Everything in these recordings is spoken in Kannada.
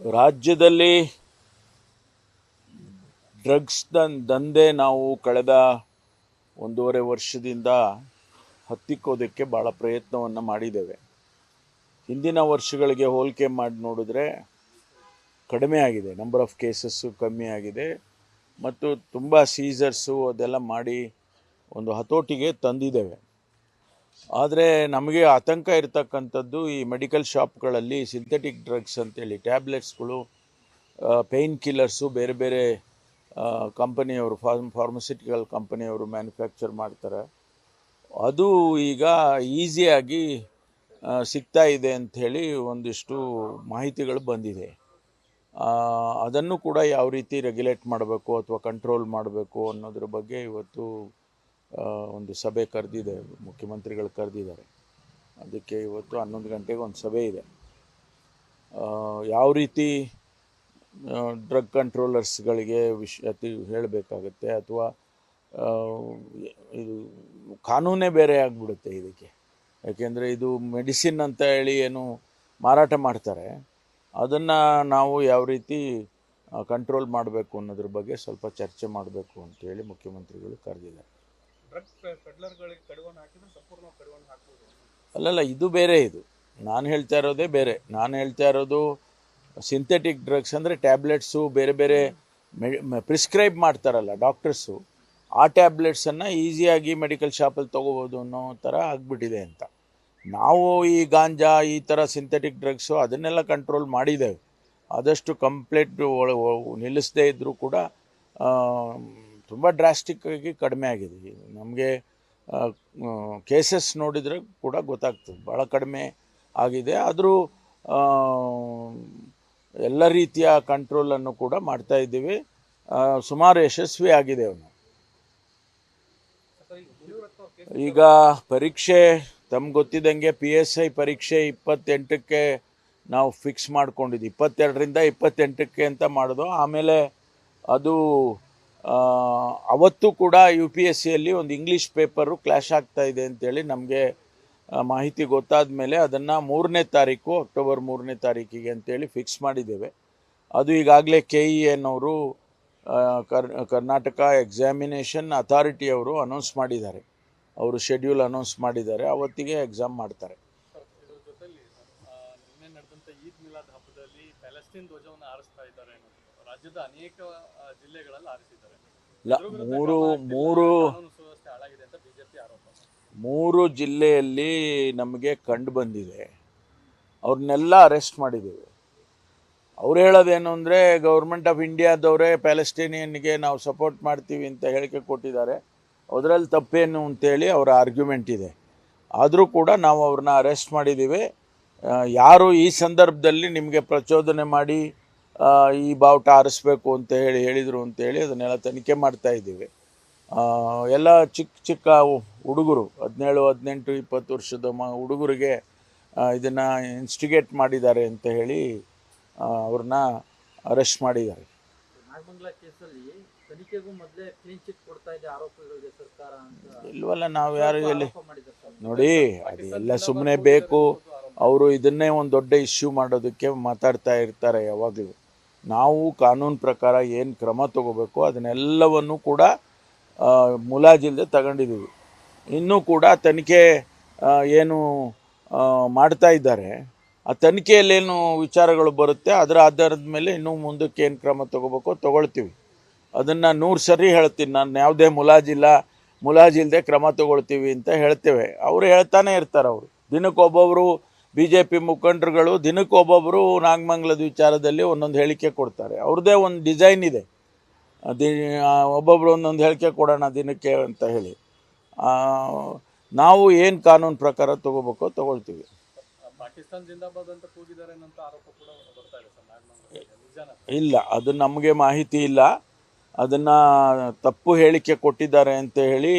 ರಾಜ್ಯದಲ್ಲಿ ಡ್ರಗ್ಸ್ ದಂಧೆ ನಾವು ಕಳೆದ 1.5 ವರ್ಷದಿಂದ ಹತ್ತಿಕ್ಕೋದಕ್ಕೆ ಭಾಳ ಪ್ರಯತ್ನವನ್ನು ಮಾಡಿದ್ದೇವೆ. ಹಿಂದಿನ ವರ್ಷಗಳಿಗೆ ಹೋಲಿಕೆ ಮಾಡಿ ನೋಡಿದ್ರೆ ಕಡಿಮೆ ಆಗಿದೆ, ನಂಬರ್ ಆಫ್ ಕೇಸಸ್ಸು ಕಮ್ಮಿ ಆಗಿದೆ ಮತ್ತು ತುಂಬ ಸೀಸರ್ಸು ಅದೆಲ್ಲ ಮಾಡಿ ಒಂದು ಹತೋಟಿಗೆ ತಂದಿದ್ದೇವೆ. ಆದರೆ ನಮಗೆ ಆತಂಕ ಇರತಕ್ಕಂಥದ್ದು ಈ ಮೆಡಿಕಲ್ ಶಾಪ್ಗಳಲ್ಲಿ ಸಿಂಥೆಟಿಕ್ ಡ್ರಗ್ಸ್ ಅಂತೇಳಿ ಟ್ಯಾಬ್ಲೆಟ್ಸ್ಗಳು, ಪೇಯ್ನ್ ಕಿಲ್ಲರ್ಸು ಬೇರೆ ಬೇರೆ ಕಂಪನಿಯವರು ಫಾರ್ಮಸ್ಯೂಟಿಕಲ್ ಕಂಪನಿಯವರು ಮ್ಯಾನುಫ್ಯಾಕ್ಚರ್ ಮಾಡ್ತಾರೆ. ಅದು ಈಗ ಈಸಿಯಾಗಿ ಸಿಗ್ತಾ ಇದೆ ಅಂಥೇಳಿ ಒಂದಿಷ್ಟು ಮಾಹಿತಿಗಳು ಬಂದಿದೆ. ಅದನ್ನು ಕೂಡ ಯಾವ ರೀತಿ ರೆಗ್ಯುಲೇಟ್ ಮಾಡಬೇಕು ಅಥವಾ ಕಂಟ್ರೋಲ್ ಮಾಡಬೇಕು ಅನ್ನೋದ್ರ ಬಗ್ಗೆ ಇವತ್ತು ಒಂದು ಸಭೆ ಕರೆದಿದೆ, ಮುಖ್ಯಮಂತ್ರಿಗಳು ಕರೆದಿದ್ದಾರೆ. ಅದಕ್ಕೆ ಇವತ್ತು 11 ಗಂಟೆಗೆ ಒಂದು ಸಭೆ ಇದೆ. ಯಾವ ರೀತಿ ಡ್ರಗ್ ಕಂಟ್ರೋಲರ್ಸ್ಗಳಿಗೆ ಹೇಳಬೇಕಾಗತ್ತೆ ಅಥವಾ ಇದು ಕಾನೂನೇ ಬೇರೆ ಆಗಿಬಿಡುತ್ತೆ ಇದಕ್ಕೆ. ಯಾಕೆಂದರೆ ಇದು ಮೆಡಿಸಿನ್ ಅಂತ ಹೇಳಿ ಏನು ಮಾರಾಟ ಮಾಡ್ತಾರೆ, ಅದನ್ನು ನಾವು ಯಾವ ರೀತಿ ಕಂಟ್ರೋಲ್ ಮಾಡಬೇಕು ಅನ್ನೋದ್ರ ಬಗ್ಗೆ ಸ್ವಲ್ಪ ಚರ್ಚೆ ಮಾಡಬೇಕು ಅಂತೇಳಿ ಮುಖ್ಯಮಂತ್ರಿಗಳು ಕರೆದಿದ್ದಾರೆ. ಅಲ್ಲಲ್ಲ, ಇದು ಬೇರೆ. ಇದು ನಾನು ಹೇಳ್ತಾ ಇರೋದೇ ಬೇರೆ. ನಾನು ಹೇಳ್ತಾ ಇರೋದು ಸಿಂಥೆಟಿಕ್ ಡ್ರಗ್ಸ್ ಅಂದರೆ ಟ್ಯಾಬ್ಲೆಟ್ಸು ಬೇರೆ ಬೇರೆ ಪ್ರಿಸ್ಕ್ರೈಬ್ ಮಾಡ್ತಾರಲ್ಲ ಡಾಕ್ಟರ್ಸು, ಆ ಟ್ಯಾಬ್ಲೆಟ್ಸನ್ನು ಈಸಿಯಾಗಿ ಮೆಡಿಕಲ್ ಶಾಪಲ್ಲಿ ತೊಗೋಬೋದು ಅನ್ನೋ ಥರ ಆಗಿಬಿಟ್ಟಿದೆ ಅಂತ. ನಾವು ಈ ಗಾಂಜಾ ಈ ಥರ ಸಿಂಥೆಟಿಕ್ ಡ್ರಗ್ಸು ಅದನ್ನೆಲ್ಲ ಕಂಟ್ರೋಲ್ ಮಾಡಿದ್ದೇವೆ. ಆದಷ್ಟು ಕಂಪ್ಲೀಟ್ ನಿಲ್ಲಿಸದೇ ಇದ್ದರೂ ಕೂಡ ತುಂಬ ಡ್ರಾಸ್ಟಿಕ್ಕಾಗಿ ಕಡಿಮೆ ಆಗಿದೆ. ನಮಗೆ ಕೇಸಸ್ ನೋಡಿದರೆ ಕೂಡ ಗೊತ್ತಾಗ್ತದೆ ಭಾಳ ಕಡಿಮೆ ಆಗಿದೆ. ಆದರೂ ಎಲ್ಲ ರೀತಿಯ ಕಂಟ್ರೋಲನ್ನು ಕೂಡ ಮಾಡ್ತಾ ಇದ್ದೀವಿ. ಸುಮಾರು ಯಶಸ್ವಿ ಆಗಿದೆ ಅವನು. ಈಗ ಪರೀಕ್ಷೆ ತಮ್ಗೆ ಗೊತ್ತಿದ್ದಂಗೆ PSI ಪರೀಕ್ಷೆ 28ಕ್ಕೆ ನಾವು ಫಿಕ್ಸ್ ಮಾಡ್ಕೊಂಡಿದ್ವಿ. 22ರಿಂದ 28ಕ್ಕೆ ಅಂತ ಮಾಡೋದು. ಆಮೇಲೆ ಅದು ಅವತ್ತು ಕೂಡ UPSCಯಲ್ಲಿ ಒಂದು ಇಂಗ್ಲೀಷ್ ಪೇಪರು ಕ್ಲಾಶ್ ಆಗ್ತಾ ಇದೆ ಅಂತೇಳಿ ನಮಗೆ ಮಾಹಿತಿ ಗೊತ್ತಾದ ಮೇಲೆ ಅದನ್ನು 3ನೇ ತಾರೀಕು ಅಕ್ಟೋಬರ್ 3ನೇ ತಾರೀಕಿಗೆ ಅಂತೇಳಿ ಫಿಕ್ಸ್ ಮಾಡಿದ್ದೇವೆ. ಅದು ಈಗಾಗಲೇ KEN ಅವರು ಕರ್ನಾಟಕ ಎಕ್ಸಾಮಿನೇಷನ್ ಅಥಾರಿಟಿಯವರು ಅನೌನ್ಸ್ ಮಾಡಿದ್ದಾರೆ. ಅವರು ಶೆಡ್ಯೂಲ್ ಅನೌನ್ಸ್ ಮಾಡಿದ್ದಾರೆ, ಅವತ್ತಿಗೆ ಎಕ್ಸಾಮ್ ಮಾಡ್ತಾರೆ. ನಿನ್ನೆ ನಡೆದಂಥ ಈದ್ ಮಿಲಾದ್ ಹಬ್ಬದಲ್ಲಿ ಪ್ಯಾಲೆಸ್ಟೈನ್ ಧ್ವಜವನ್ನು ಹಾರಿಸ್ತಾ ಇದ್ದಾರೆ. ರಾಜ್ಯದ ಅನೇಕ ಜಿಲ್ಲೆಗಳಲ್ಲಿ ಹಾರಿಸಿದ್ದಾರೆ. ಮೂರು ಜಿಲ್ಲೆಯಲ್ಲಿ ನಮಗೆ ಕಂಡು ಬಂದಿದೆ. ಅವ್ರನ್ನೆಲ್ಲ ಅರೆಸ್ಟ್ ಮಾಡಿದ್ದೇವೆ. ಅವ್ರು ಹೇಳೋದೇನು ಅಂದರೆ ಗೌರ್ಮೆಂಟ್ ಆಫ್ ಇಂಡಿಯಾದವರೇ ಪ್ಯಾಲೆಸ್ಟೈನಿಯನ್ಗೆ ನಾವು ಸಪೋರ್ಟ್ ಮಾಡ್ತೀವಿ ಅಂತ ಹೇಳಿಕೆ ಕೊಟ್ಟಿದ್ದಾರೆ, ಅದರಲ್ಲಿ ತಪ್ಪೇನು ಅಂತೇಳಿ ಅವರ ಆರ್ಗ್ಯುಮೆಂಟ್ ಇದೆ. ಆದರೂ ಕೂಡ ನಾವು ಅವ್ರನ್ನ ಅರೆಸ್ಟ್ ಮಾಡಿದ್ದೀವಿ. ಯಾರು ಈ ಸಂದರ್ಭದಲ್ಲಿ ನಿಮಗೆ ಪ್ರಚೋದನೆ ಮಾಡಿ ಈ ಬಾವುಟ ಆರಿಸ್ಬೇಕು ಅಂತ ಹೇಳಿದರು ಅಂತೇಳಿ ಅದನ್ನೆಲ್ಲ ತನಿಖೆ ಮಾಡ್ತಾ ಇದ್ದೀವಿ. ಎಲ್ಲ ಚಿಕ್ಕ ಹುಡುಗರು 17, 18, 20 ವರ್ಷದ ಹುಡುಗರಿಗೆ ಇದನ್ನು ಇನ್ಸ್ಟಿಗೇಟ್ ಮಾಡಿದ್ದಾರೆ ಅಂತ ಹೇಳಿ ಅವ್ರನ್ನ ಅರೆಸ್ಟ್ ಮಾಡಿದ್ದಾರೆ. ಇಲ್ವಲ್ಲ, ನಾವು ಯಾರು ಎಲ್ಲಿ ನೋಡಿ, ಅದೆಲ್ಲ ಸುಮ್ಮನೆ ಬೇಕು. ಅವರು ಇದನ್ನೇ ಒಂದು ದೊಡ್ಡ ಇಶ್ಯೂ ಮಾಡೋದಕ್ಕೆ ಮಾತಾಡ್ತಾ ಇರ್ತಾರೆ ಯಾವಾಗಲೂ. ನಾವು ಕಾನೂನು ಪ್ರಕಾರ ಏನು ಕ್ರಮ ತಗೋಬೇಕು ಅದನ್ನೆಲ್ಲವನ್ನು ಕೂಡ ಮುಲಾಜಿಲ್ಲದೆ ತಗೊಂಡಿದ್ದೀವಿ. ಇನ್ನೂ ಕೂಡ ತನಿಖೆ ಏನು ಮಾಡ್ತಾ ಇದ್ದಾರೆ, ಆ ತನಿಖೆಯಲ್ಲೇನು ವಿಚಾರಗಳು ಬರುತ್ತೆ ಅದರ ಆಧಾರದ ಮೇಲೆ ಇನ್ನೂ ಮುಂದಕ್ಕೆ ಏನು ಕ್ರಮ ತಗೋಬೇಕೋ ತಗೊಳ್ತೀವಿ. ಅದನ್ನು 100 ಸರಿ ಹೇಳ್ತೀನಿ ನಾನು. ಯಾವುದೇ ಮುಲಾಜಿಲ್ಲದೆ ಕ್ರಮ ತಗೊಳ್ತೀವಿ ಅಂತ ಹೇಳ್ತೇವೆ. ಅವರು ಹೇಳ್ತಾನೆ ಇರ್ತಾರೆ. ಅವರು ದಿನಕ್ಕೊಬ್ಬೊಬ್ಬರು BJP ಮುಖಂಡರುಗಳು ದಿನಕ್ಕೊಬ್ಬೊಬ್ಬರು ನಾಗಮಂಗಲದ ವಿಚಾರದಲ್ಲಿ ಒಂದೊಂದು ಹೇಳಿಕೆ ಕೊಡ್ತಾರೆ. ಅವ್ರದ್ದೇ ಒಂದು ಡಿಸೈನ್ ಇದೆ, ಒಬ್ಬೊಬ್ಬರು ಒಂದೊಂದು ಹೇಳಿಕೆ ಕೊಡೋಣ ದಿನಕ್ಕೆ ಅಂತ ಹೇಳಿ. ನಾವು ಏನು ಕಾನೂನು ಪ್ರಕಾರ ತಗೋಬೇಕೋ ತಗೊಳ್ತೀವಿ. ಇಲ್ಲ, ಅದು ನಮಗೆ ಮಾಹಿತಿ ಇಲ್ಲ. ಅದನ್ನು ತಪ್ಪು ಹೇಳಿಕೆ ಕೊಟ್ಟಿದ್ದಾರೆ ಅಂತ ಹೇಳಿ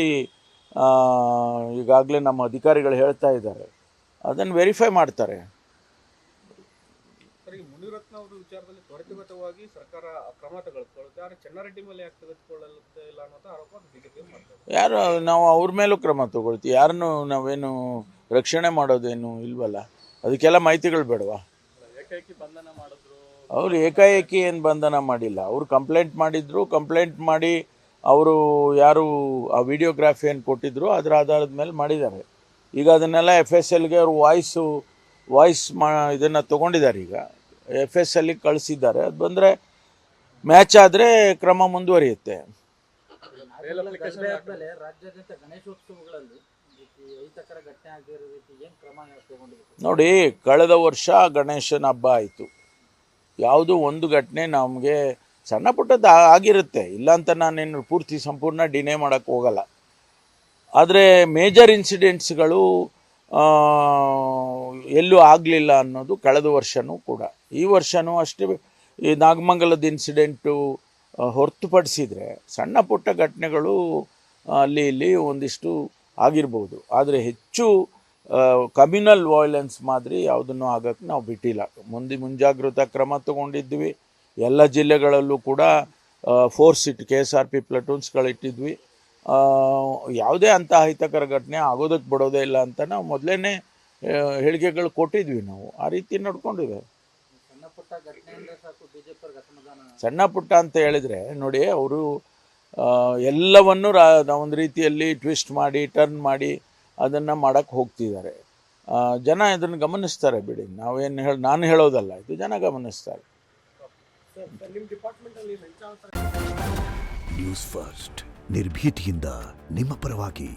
ಈಗಾಗಲೇ ನಮ್ಮ ಅಧಿಕಾರಿಗಳು ಹೇಳ್ತಾ ಇದ್ದಾರೆ. ಅದನ್ನು ವೆರಿಫೈ ಮಾಡ್ತಾರೆ. ಮುನಿರತ್ನ ಅವರ ವಿಚಾರದಲ್ಲಿ ತ್ವರಿತಗತವಾಗಿ ಸರ್ಕಾರ ಕ್ರಮ ತೆಗೆದುಕೊಳ್ಳುತ್ತೆ, ಚೆನ್ನಾರೆಡ್ಡಿ ಮೇಲೆ ಯಾಕೆ ತೆಗೆದುಕೊಳ್ಳುತ್ತಿಲ್ಲ ಅನ್ನೋ ಆರೋಪ ಬಿಜೆಪಿ ಮಾಡ್ತಾರೆ. ಯಾರು ನಾವು ಅವ್ರ ಮೇಲೂ ಕ್ರಮ ತಗೊಳ್ತೀವಿ. ಯಾರನ್ನು ನಾವೇನು ರಕ್ಷಣೆ ಮಾಡೋದೇನು ಇಲ್ವಲ್ಲ, ಅದಕ್ಕೆಲ್ಲ ಮಾಹಿತಿಗಳು ಬೇಡವಾ? ಏಕಾಏಕಿ ಬಂಧನ ಮಾಡಿದ್ರು. ಅವರು ಏಕಾಏಕಿ ಏನು ಬಂಧನ ಮಾಡಿಲ್ಲ. ಅವರು ಕಂಪ್ಲೇಂಟ್ ಮಾಡಿದ್ರು. ಕಂಪ್ಲೇಂಟ್ ಮಾಡಿ ಅವರು ಯಾರು ಆ ವಿಡಿಯೋಗ್ರಾಫಿ ಏನು ಕೊಟ್ಟಿದ್ರು ಅದರ ಆಧಾರದ ಮೇಲೆ ಮಾಡಿದ್ದಾರೆ. ಈಗ ಅದನ್ನೆಲ್ಲ FSLಗೆ ಅವರು ವಾಯ್ಸ್ ಇದನ್ನು ತೊಗೊಂಡಿದ್ದಾರೆ. ಈಗ FSLಗೆ ಕಳಿಸಿದ್ದಾರೆ. ಅದು ಬಂದರೆ ಮ್ಯಾಚ್ ಆದರೆ ಕ್ರಮ ಮುಂದುವರಿಯುತ್ತೆ. ರಾಜ್ಯಾದ್ಯಂತ ಗಣೇಶೋತ್ಸವಗಳಲ್ಲಿ ಅಹಿತಕರ ಘಟನೆ ಆಗಿರೋ ರೀತಿ ಏನು ಕ್ರಮ ತಗೊಂಡಿದೆ? ನೋಡಿ, ಕಳೆದ ವರ್ಷ ಗಣೇಶನ ಹಬ್ಬ ಆಯಿತು. ಯಾವುದೋ ಒಂದು ಘಟನೆ ನಮಗೆ ಸಣ್ಣ ಪುಟ್ಟದ್ದು ಆಗಿರುತ್ತೆ, ಇಲ್ಲ ಅಂತ ನಾನೇನು ಪೂರ್ತಿ ಸಂಪೂರ್ಣ ಡಿನೇ ಮಾಡೋಕ್ಕೆ ಹೋಗಲ್ಲ. ಆದರೆ ಮೇಜರ್ ಇನ್ಸಿಡೆಂಟ್ಸ್ಗಳು ಎಲ್ಲೂ ಆಗಲಿಲ್ಲ ಅನ್ನೋದು ಕಳೆದ ವರ್ಷವೂ ಕೂಡ. ಈ ವರ್ಷವೂ ಅಷ್ಟೇ. ಈ ನಾಗಮಂಗಲದ ಇನ್ಸಿಡೆಂಟು ಹೊರತುಪಡಿಸಿದರೆ ಸಣ್ಣ ಪುಟ್ಟ ಘಟನೆಗಳು ಅಲ್ಲಿ ಇಲ್ಲಿ ಒಂದಿಷ್ಟು ಆಗಿರ್ಬೋದು. ಆದರೆ ಹೆಚ್ಚು ಕಮ್ಯುನಲ್ ವೈಲೆನ್ಸ್ ಮಾದರಿ ಯಾವುದನ್ನು ಆಗೋಕ್ಕೆ ನಾವು ಬಿಟ್ಟಿಲ್ಲ. ಮುಂಜಾಗ್ರತಾ ಕ್ರಮ ತಗೊಂಡಿದ್ವಿ. ಎಲ್ಲ ಜಿಲ್ಲೆಗಳಲ್ಲೂ ಕೂಡ ಫೋರ್ಸ್ KSRP ಪ್ಲಟೂನ್ಸ್ಗಳಿಟ್ಟಿದ್ವಿ. ಯಾವುದೇ ಅಂಥ ಅಹಿತಕರ ಘಟನೆ ಆಗೋದಕ್ಕೆ ಬಿಡೋದೇ ಇಲ್ಲ ಅಂತ ನಾವು ಮೊದಲೇ ಹೇಳಿಕೆಗಳು ಕೊಟ್ಟಿದ್ವಿ. ನಾವು ಆ ರೀತಿ ನಡ್ಕೊಂಡಿದ್ದೇವೆ. ಸಣ್ಣ ಪುಟ್ಟ ಘಟನೆಯಿಂದ ಸಾಕು ಬಿಜೆಪಿ ಅಸಮಾಧಾನ. ಸಣ್ಣ ಪುಟ್ಟ ಅಂತ ಹೇಳಿದರೆ ನೋಡಿ, ಅವರು ಎಲ್ಲವನ್ನೂ ಒಂದು ರೀತಿಯಲ್ಲಿ ಟ್ವಿಸ್ಟ್ ಮಾಡಿ ಟರ್ನ್ ಮಾಡಿ ಅದನ್ನು ಮಾಡೋಕ್ಕೆ ಹೋಗ್ತಿದ್ದಾರೆ. ಜನ ಇದನ್ನು ಗಮನಿಸ್ತಾರೆ ಬಿಡಿ. ನಾನು ಹೇಳೋದಲ್ಲ, ಇದು ಜನ ಗಮನಿಸ್ತಾರೆ. ನ್ಯೂಸ್ ಫಸ್ಟ್ ನಿರ್ಭೀತಿಯಿಂದ ನಿಮ್ಮ ಪರವಾಗಿ.